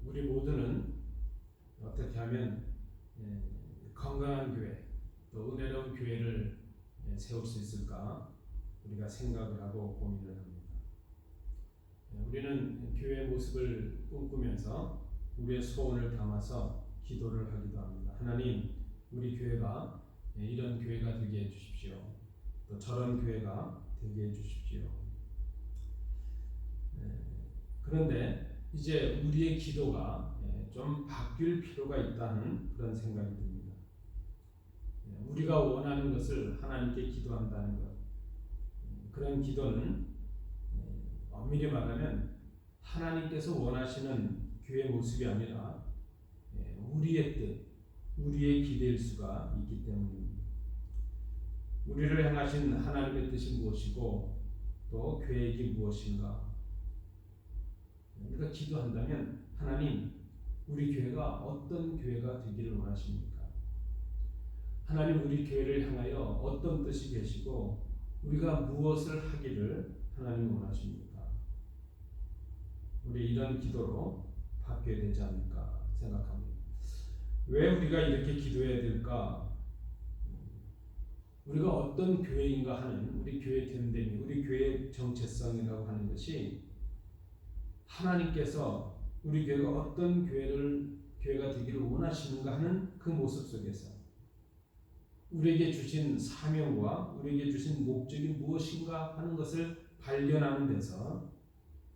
우리 모두는 어떻게 하면 건강한 교회, 또 은혜로운 교회를 세울 수 있을까 우리가 생각을 하고 고민을 합니다. 우리는 교회의 모습을 꿈꾸면서 우리의 소원을 담아서 기도를 하기도 합니다. 하나님, 우리 교회가 이런 교회가 되게 해주십시오. 또 저런 교회가 되게 해주십시오. 그런데 이제 우리의 기도가 좀 바뀔 필요가 있다는 그런 생각이 듭니다. 우리가 원하는 것을 하나님께 기도한다는 것, 그런 기도는 엄밀히 말하면 하나님께서 원하시는 교회 모습이 아니라 우리의 뜻, 우리의 기대일 수가 있기 때문입니다. 우리를 향하신 하나님의 뜻이 무엇이고 또 계획이 무엇인가? 우리가 기도한다면 하나님, 우리 교회가 어떤 교회가 되기를 원하십니까? 하나님, 우리 교회를 향하여 어떤 뜻이 계시고 우리가 무엇을 하기를 하나님 원하십니까? 우리 이런 기도로 바뀌어야 되지 않을까 생각합니다. 왜 우리가 이렇게 기도해야 될까? 우리가 어떤 교회인가 하는 우리 교회 됨됨이, 우리 교회의 정체성이라고 하는 것이 하나님께서 우리 교회가 어떤 교회가 되기를 원하시는가 하는 그 모습 속에서 우리에게 주신 사명과 우리에게 주신 목적이 무엇인가 하는 것을 발견하는 데서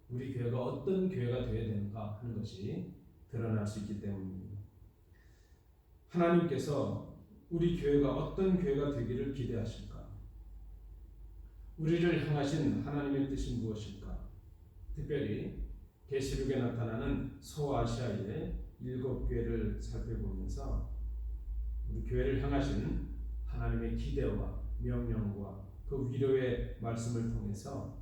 우리 교회가 어떤 교회가 되어야 되는가 하는 것이 드러날 수 있기 때문입니다. 하나님께서 우리 교회가 어떤 교회가 되기를 기대하실까? 우리를 향하신 하나님의 뜻이 무엇일까? 특별히 계시록에 나타나는 소아시아의 7교회를 살펴보면서 우리 교회를 향하신 하나님의 기대와 명령과 그 위로의 말씀을 통해서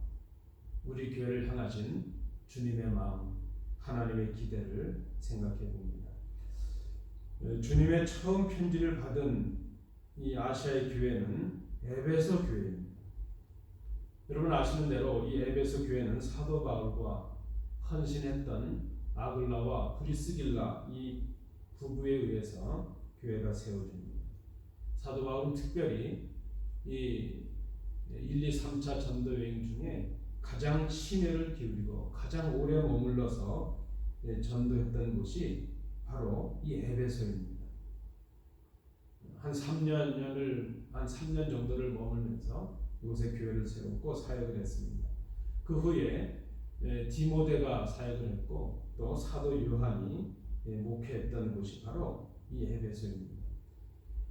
우리 교회를 향하신 주님의 마음, 하나님의 기대를 생각해 봅니다. 주님의 처음 편지를 받은 이 아시아의 교회는 에베소 교회입니다. 여러분 아시는 대로 이 에베소 교회는 사도 바울과 헌신했던 아글라와 브리스길라 이 부부에 의해서 교회가 세워집니다. 사도 바울은 특별히 이 1, 2, 3차 전도 여행 중에 가장 심혈을 기울이고 가장 오래 머물러서 전도했던 곳이 바로 이 에베소입니다. 한 3년 정도를 머물면서 이곳에 교회를 세웠고 사역을 했습니다. 그 후에 디모데가 사역을 했고 또 사도 요한이 목회했던 곳이 바로 이 에베소입니다.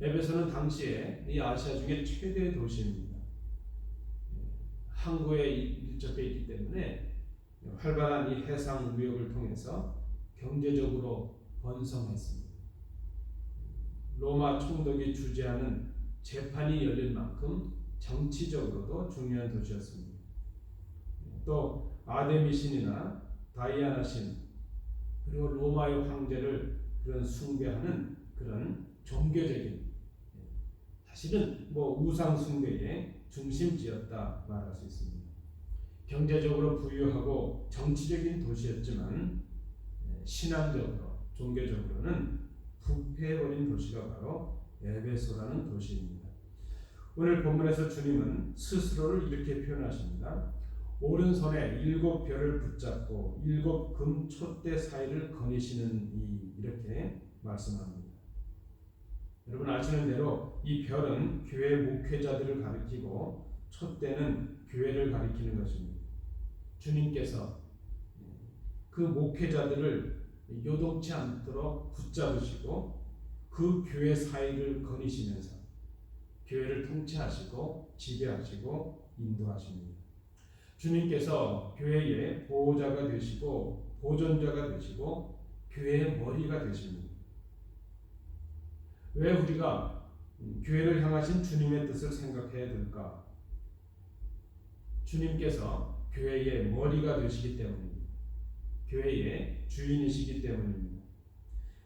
에베소는 당시에 이 아시아 중에 최대 도시입니다. 항구에 밀접해 있기 때문에 활발한 이 해상 무역을 통해서 경제적으로 번성했습니다. 로마 총독이 주재하는 재판이 열릴 만큼 정치적으로도 중요한 도시였습니다. 또 아데미신이나 다이아나 신 그리고 로마의 황제를 그런 숭배하는 그런 종교적인 사실은 우상 숭배의 중심지였다 말할 수 있습니다. 경제적으로 부유하고 정치적인 도시였지만 신앙적으로 종교적으로는 부패해버린 도시가 바로 에베소라는 도시입니다. 오늘 본문에서 주님은 스스로를 이렇게 표현하십니다. 오른손에 7별을 붙잡고 7금 촛대 사이를 거니시는 이렇게 말씀합니다. 여러분 아시는 대로 이 별은 교회 목회자들을 가리키고 촛대는 교회를 가리키는 것입니다. 주님께서 그 목회자들을 요동치 않도록 붙잡으시고 그 교회 사이를 거니시면서 교회를 통치하시고 지배하시고 인도하십니다. 주님께서 교회의 보호자가 되시고 보존자가 되시고 교회의 머리가 되십니다. 왜 우리가 교회를 향하신 주님의 뜻을 생각해야 될까? 주님께서 교회의 머리가 되시기 때문입니다. 교회의 주인이시기 때문입니다.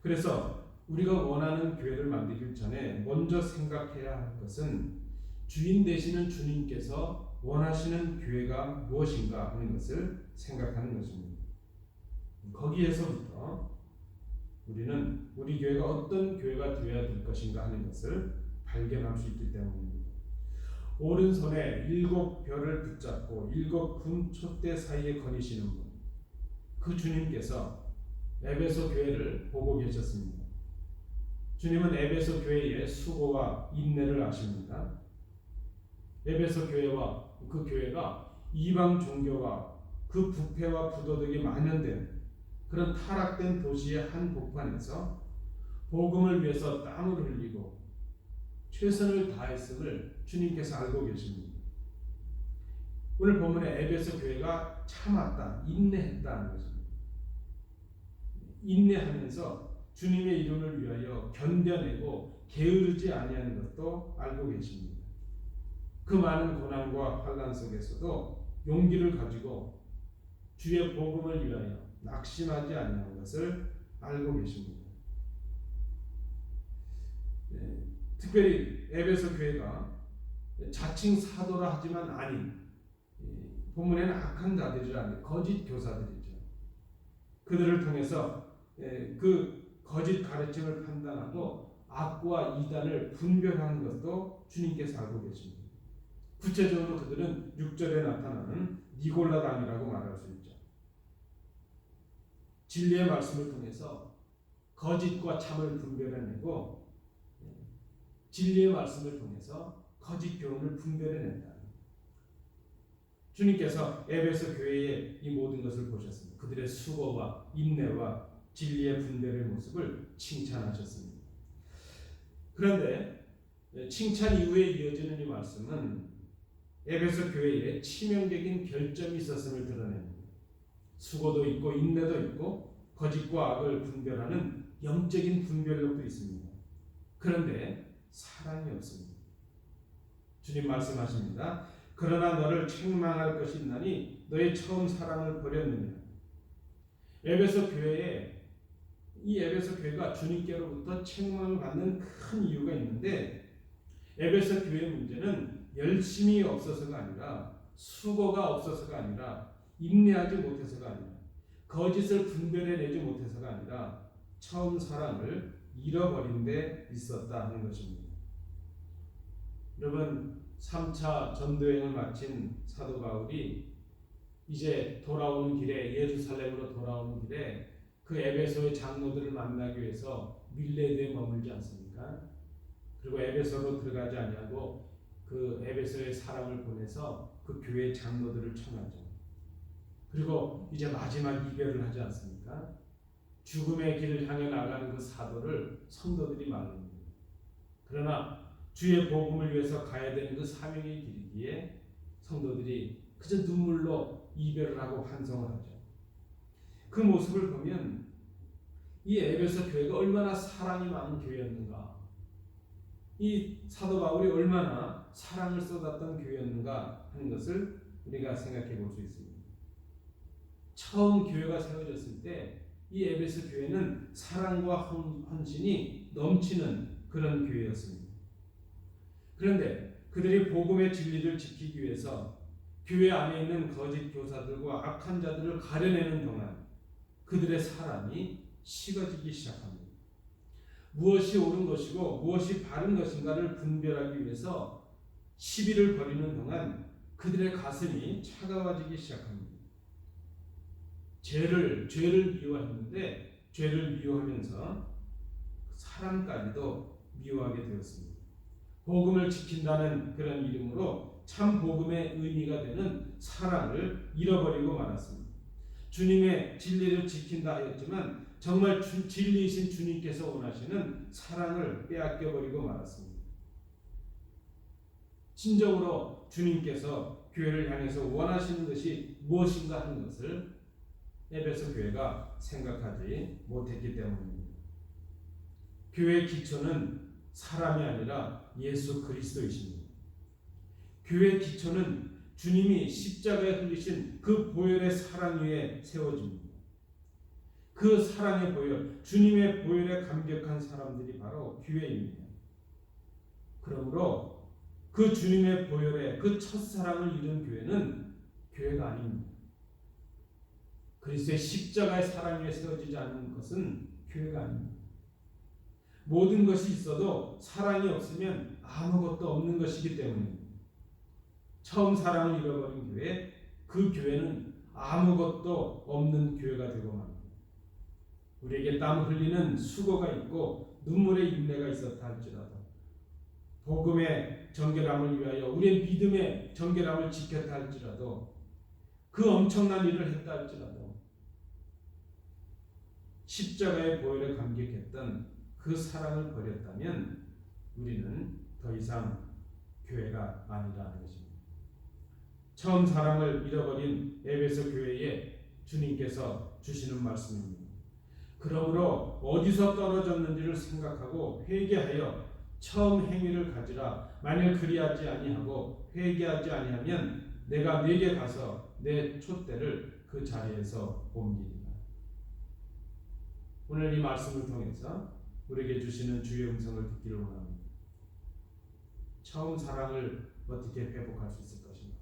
그래서 우리가 원하는 교회를 만들기 전에 먼저 생각해야 할 것은 주인 되시는 주님께서 원하시는 교회가 무엇인가 하는 것을 생각하는 것입니다. 거기에서부터 우리는 우리 교회가 어떤 교회가 되어야 될 것인가 하는 것을 발견할 수 있기 때문입니다. 오른손에 7별을 붙잡고 7군 촛대 사이에 거니시는 분, 그 주님께서 에베소 교회를 보고 계셨습니다. 주님은 에베소 교회의 수고와 인내를 아십니다. 에베소 교회와 그 교회가 이방 종교와 그 부패와 부도덕이 만연된 그런 타락된 도시의 한 복판에서 복음을 위해서 땀을 흘리고 최선을 다했음을 주님께서 알고 계십니다. 오늘 본문에 에베소 교회가 참았다, 인내했다는 것입니다. 인내하면서 주님의 이름을 위하여 견뎌내고 게으르지 아니하는 것도 알고 계십니다. 그 많은 고난과 환난 속에서도 용기를 가지고 주의 복음을 위하여 낙심하지 아니하는 것을 알고 계십니다. 특별히 에베소 교회가 자칭 사도라 하지만 아닌, 본문에는 악한 자들이라는 거짓 교사들이죠. 그들을 통해서 그 거짓 가르침을 판단하고 악과 이단을 분별하는 것도 주님께서 알고 계십니다. 구체적으로 그들은 6절에 나타나는 니골라당이라고 말할 수 있죠. 진리의 말씀을 통해서 거짓과 참을 분별해내고 진리의 말씀을 통해서 거짓 교훈을 분별해낸다. 주님께서 에베소 교회의 이 모든 것을 보셨습니다. 그들의 수고와 인내와 진리의 분별의 모습을 칭찬하셨습니다. 그런데 칭찬 이후에 이어지는 이 말씀은 에베소 교회에 치명적인 결점이 있었음을 드러냅니다. 수고도 있고 인내도 있고 거짓과 악을 분별하는 영적인 분별력도 있습니다. 그런데 사랑이 없습니다. 주님 말씀하십니다. 그러나 너를 책망할 것이 있나니 너의 처음 사랑을 버렸느냐. 에베소 교회가 주님께로부터 책망을 받는 큰 이유가 있는데, 에베소 교회의 문제는 열심이 없어서가 아니라 수고가 없어서가 아니라 인내하지 못해서가 아니라 거짓을 분별해내지 못해서가 아니라 처음 사랑을 잃어버린 데 있었다 하는 것입니다. 여러분, 3차 전도여행을 마친 사도 바울이 이제 돌아오는 길에, 예루살렘으로 돌아오는 길에 그 에베소의 장로들을 만나기 위해서 밀레드에 머물지 않습니까? 그리고 에베소로 들어가지 아니하고 그 에베소의 사람을 보내서 그 교회 장로들을 청하죠. 그리고 이제 마지막 이별을 하지 않습니까? 죽음의 길을 향해 나가는 그 사도를 성도들이 말립니다. 그러나 주의 복음을 위해서 가야 되는 그 사명에 이르기에 성도들이 그저 눈물로 이별을 하고 환송을 하죠. 그 모습을 보면 이 에베소 교회가 얼마나 사랑이 많은 교회였는가, 이 사도 바울이 얼마나 사랑을 쏟았던 교회였는가 하는 것을 우리가 생각해 볼 수 있습니다. 처음 교회가 세워졌을 때 이 에베소 교회는 사랑과 헌신이 넘치는 그런 교회였습니다. 그런데 그들이 복음의 진리를 지키기 위해서 교회 안에 있는 거짓 교사들과 악한 자들을 가려내는 동안 그들의 사랑이 식어지기 시작합니다. 무엇이 옳은 것이고 무엇이 바른 것인가를 분별하기 위해서 시비를 벌이는 동안 그들의 가슴이 차가워지기 시작합니다. 죄를 미워했는데 죄를 미워하면서 사람까지도 미워하게 되었습니다. 복음을 지킨다는 그런 이름으로 참 복음의 의미가 되는 사랑을 잃어버리고 말았습니다. 주님의 진리를 지킨다 하였지만 정말 진리이신 주님께서 원하시는 사랑을 빼앗겨버리고 말았습니다. 진정으로 주님께서 교회를 향해서 원하시는 것이 무엇인가 하는 것을 에베소 교회가 생각하지 못했기 때문입니다. 교회의 기초는 사람이 아니라 예수 그리스도이십니다. 교회의 기초는 주님이 십자가에 흘리신 그 보혈의 사랑 위에 세워집니다. 그 사랑의 보혈, 주님의 보혈에 감격한 사람들이 바로 교회입니다. 그러므로 그 주님의 보혈에 그 첫사랑을 이룬 교회는 교회가 아닙니다. 그리스도의 십자가의 사랑 위에 세워지지 않는 것은 교회가 아닙니다. 모든 것이 있어도 사랑이 없으면 아무것도 없는 것이기 때문입니다. 처음 사랑을 잃어버린 교회, 그 교회는 아무것도 없는 교회가 되고 맙니다. 우리에게 땀 흘리는 수고가 있고 눈물의 인내가 있었다 할지라도, 복음의 정결함을 위하여 우리의 믿음의 정결함을 지켰다 할지라도, 그 엄청난 일을 했다 할지라도, 십자가의 보혈에 감격했던 그 사랑을 버렸다면 우리는 더 이상 교회가 아니라는 것입니다. 처음 사랑을 잃어버린 에베소 교회에 주님께서 주시는 말씀입니다. 그러므로 어디서 떨어졌는지를 생각하고 회개하여 처음 행위를 가지라. 만일 그리하지 아니하고 회개하지 아니하면 내가 네게 가서 내 촛대를 그 자리에서 옮기리라. 오늘 이 말씀을 통해서 우리에게 주시는 주의 음성을 듣기를 원합니다. 처음 사랑을 어떻게 회복할 수 있을 것인가?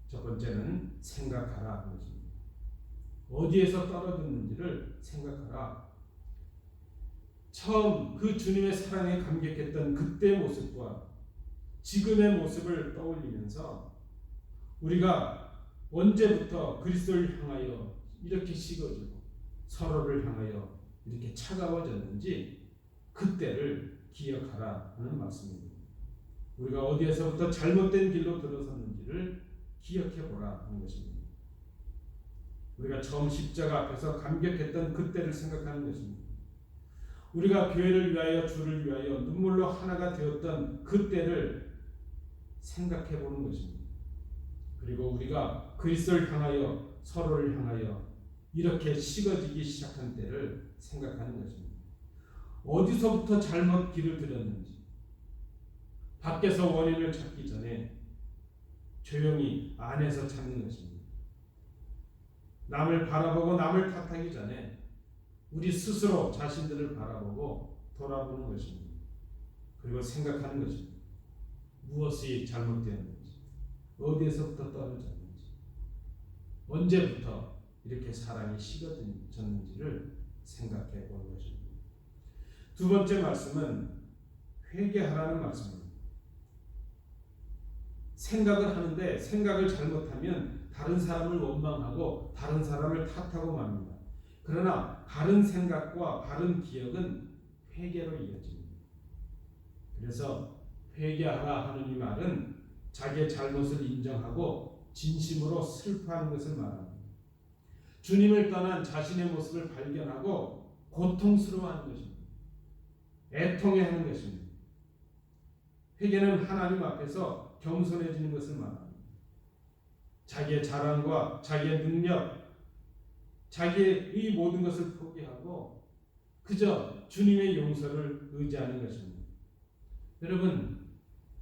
첫 번째는 생각하라 하는 것입니다. 어디에서 떨어졌는지를 생각하라. 처음 그 주님의 사랑에 감격했던 그때의 모습과 지금의 모습을 떠올리면서 우리가 언제부터 그리스도를 향하여 이렇게 식어지고 서로를 향하여 이렇게 차가워졌는지 그때를 기억하라 하는 말씀입니다. 우리가 어디에서부터 잘못된 길로 들어섰는지를 기억해보라 하는 것입니다. 우리가 처음 십자가 앞에서 감격했던 그때를 생각하는 것입니다. 우리가 교회를 위하여 주를 위하여 눈물로 하나가 되었던 그때를 생각해보는 것입니다. 그리고 우리가 그리스도를 향하여 서로를 향하여 이렇게 식어지기 시작한 때를 생각하는 것입니다. 어디서부터 잘못 길을 들였는지, 밖에서 원인을 찾기 전에 조용히 안에서 찾는 것입니다. 남을 바라보고 남을 탓하기 전에 우리 스스로 자신들을 바라보고 돌아보는 것입니다. 그리고 생각하는 것입니다. 무엇이 잘못되었는지, 어디에서부터 떨어졌는지, 언제부터 이렇게 사랑이 식어졌는지를 생각해 보는 것입니다. 두 번째 말씀은 회개하라는 말씀입니다. 생각을 하는데 생각을 잘못하면 다른 사람을 원망하고 다른 사람을 탓하고 맙니다. 그러나 바른 생각과 바른 기억은 회개로 이어집니다. 그래서 회개하라 하는 이 말은 자기의 잘못을 인정하고 진심으로 슬퍼하는 것을 말합니다. 주님을 떠난 자신의 모습을 발견하고 고통스러워하는 것입니다. 애통해하는 것입니다. 회개는 하나님 앞에서 겸손해지는 것을 말합니다. 자기의 자랑과 자기의 능력, 자기의 이 모든 것을 포기하고 그저 주님의 용서를 의지하는 것입니다. 여러분,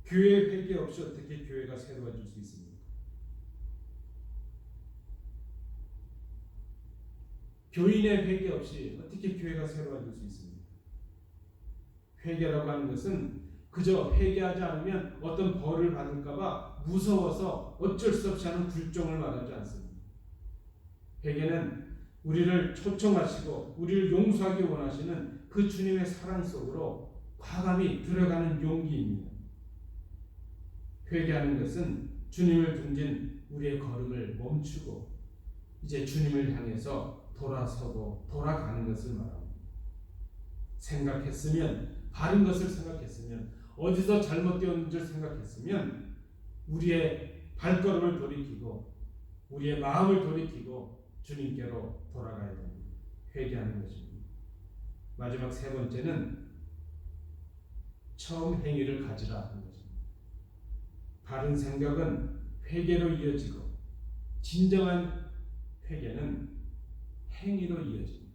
교회 회개 없이 어떻게 교회가 새로워질 수 있습니까? 교인의 회개 없이 어떻게 교회가 새로워질 수 있습니까? 회개라고 하는 것은 그저 회개하지 않으면 어떤 벌을 받을까봐 무서워서 어쩔 수 없이 하는 굴종을 말하지 않습니다. 회개는 우리를 초청하시고 우리를 용서하기 원하시는 그 주님의 사랑 속으로 과감히 들어가는 용기입니다. 회개하는 것은 주님을 둔진 우리의 걸음을 멈추고 이제 주님을 향해서 돌아서고 돌아가는 것을 말합니다. 생각했으면, 바른 것을 생각했으면, 어디서 잘못되었는지를 생각했으면 우리의 발걸음을 돌이키고 우리의 마음을 돌이키고 주님께로 돌아가야 됩니다. 회개하는 것입니다. 마지막 세 번째는 처음 행위를 가지라 하는 것입니다. 바른 생각은 회개로 이어지고 진정한 회개는 행위로 이어집니다.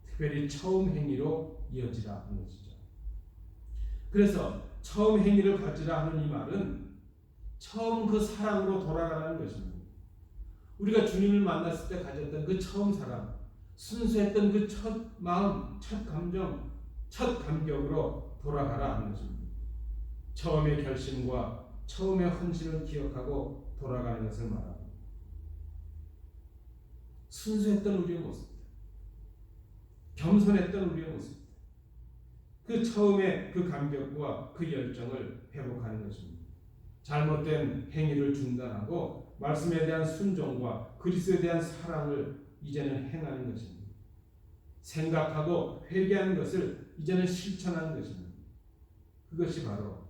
특별히 처음 행위로 이어지라 하는 것이죠. 그래서 처음 행위를 가지라 하는 이 말은 처음 그 사랑으로 돌아가라는 것입니다. 우리가 주님을 만났을 때 가졌던 그 처음 사랑, 순수했던 그 첫 마음, 첫 감정, 첫 감격으로 돌아가라 하는 것입니다. 처음의 결심과 처음의 헌신을 기억하고 돌아가는 것을 말합니다. 순수했던 우리의 모습, 겸손했던 우리의 모습, 그 처음에 그 감격과 그 열정을 회복하는 것입니다. 잘못된 행위를 중단하고 말씀에 대한 순종과 그리스도에 대한 사랑을 이제는 행하는 것입니다. 생각하고 회개하는 것을 이제는 실천하는 것입니다. 그것이 바로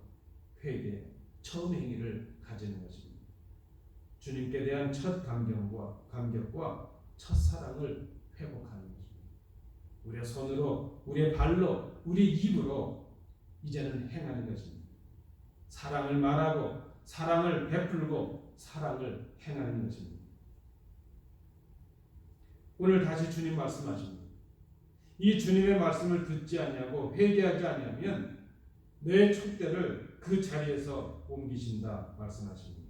회개, 처음 행위를 가지는 것입니다. 주님께 대한 첫 감격과 첫 사랑을 회복하는 것입니다. 우리의 손으로, 우리의 발로, 우리 입으로 이제는 행하는 것입니다. 사랑을 말하고 사랑을 베풀고 사랑을 행하는 것입니다. 오늘 다시 주님 말씀하십니다. 이 주님의 말씀을 듣지 않냐고 회개하지 않냐면 내 촛대를 그 자리에서 옮기신다 말씀하십니다.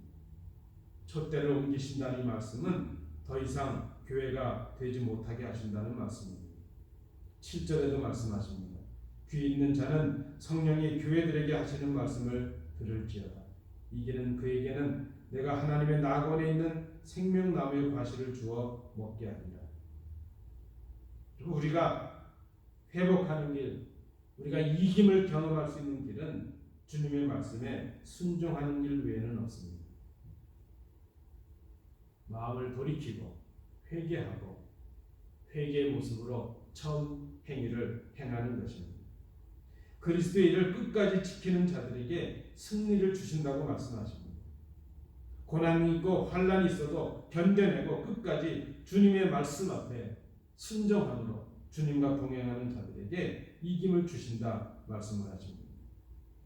촛대를 옮기신다는 이 말씀은 더 이상 교회가 되지 못하게 하신다는 말씀입니다. 7절에도 말씀하십니다. 귀 있는 자는 성령이 교회들에게 하시는 말씀을 들을지어다. 이기는 그에게는 내가 하나님의 낙원에 있는 생명나무의 과실을 주어 먹게 하리라. 우리가 회복하는 길, 우리가 이김을 경험할 수 있는 길은 주님의 말씀에 순종하는 길 외에는 없습니다. 마음을 돌이키고 회개하고 회개의 모습으로 처음 행위를 행하는 것입니다. 그리스도의 일을 끝까지 지키는 자들에게 승리를 주신다고 말씀하십니다. 고난이 있고 환난이 있어도 견뎌내고 끝까지 주님의 말씀 앞에 순종함으로 주님과 동행하는 자들에게 이김을 주신다 말씀을 하십니다.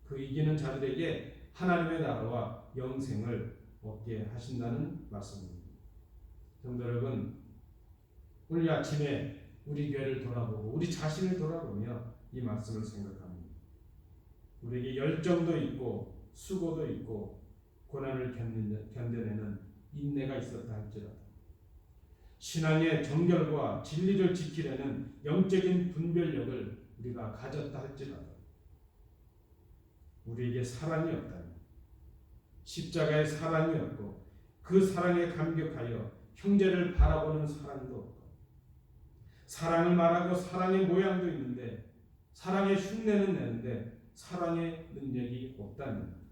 그 이기는 자들에게 하나님의 나라와 영생을 얻게 하신다는 말씀입니다. 성도 여러분, 오늘 아침에 우리 교회를 돌아보고 우리 자신을 돌아보며 이 말씀을 생각합니다. 우리에게 열정도 있고 수고도 있고 고난을 견뎌내는 인내가 있었다 할지라도 신앙의 정결과 진리를 지키려는 영적인 분별력을 우리가 가졌다 할지라도 우리에게 사랑이 없다면 십자가의 사랑이 없고 그 사랑에 감격하여 형제를 바라보는 사랑도 없고 사랑을 말하고 사랑의 모양도 있는데 사랑의 흉내는 내는데 사랑의 능력이 없다면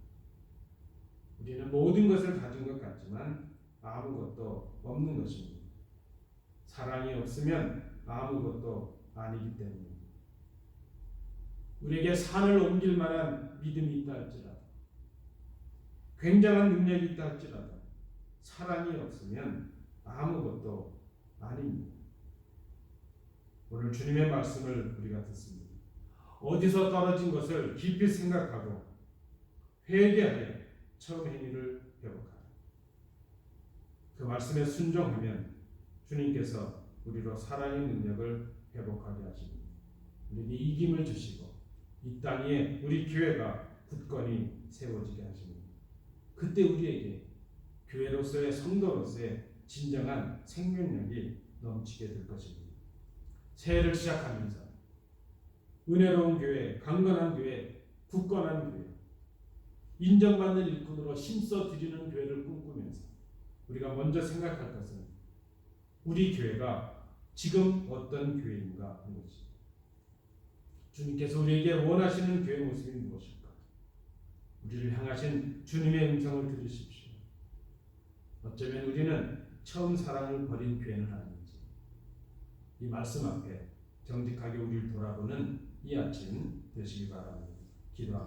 우리는 모든 것을 가진 것 같지만 아무것도 없는 것입니다. 사랑이 없으면 아무것도 아니기 때문입니다. 우리에게 산을 옮길 만한 믿음이 있다 할지라도 굉장한 능력이 있다 할지라도 사랑이 없으면 아무것도 아닙니다. 오늘 주님의 말씀을 우리가 듣습니다. 어디서 떨어진 것을 깊이 생각하고 회개하여 처음 행위를 회복하라. 그 말씀에 순종하면 주님께서 우리로 사랑의 능력을 회복하게 하십니다. 우리에게 이김을 주시고 이 땅에 우리 교회가 굳건히 세워지게 하십니다. 그때 우리에게 교회로서의 성도로서의 진정한 생명력이 넘치게 될 것입니다. 새해를 시작하면서 은혜로운 교회, 강건한 교회, 굳건한 교회, 인정받는 일꾼으로 힘써 드리는 교회를 꿈꾸면서 우리가 먼저 생각할 것은 우리 교회가 지금 어떤 교회인가 하는 것입니다. 주님께서 우리에게 원하시는 교회 모습이 무엇일까? 우리를 향하신 주님의 음성을 들으십시오. 어쩌면 우리는 처음 사랑을 버린 교회는 아닌지 이 말씀 앞에 정직하게 우리를 돌아보는 이 아침 되시기 바랍니다. 기도합니다.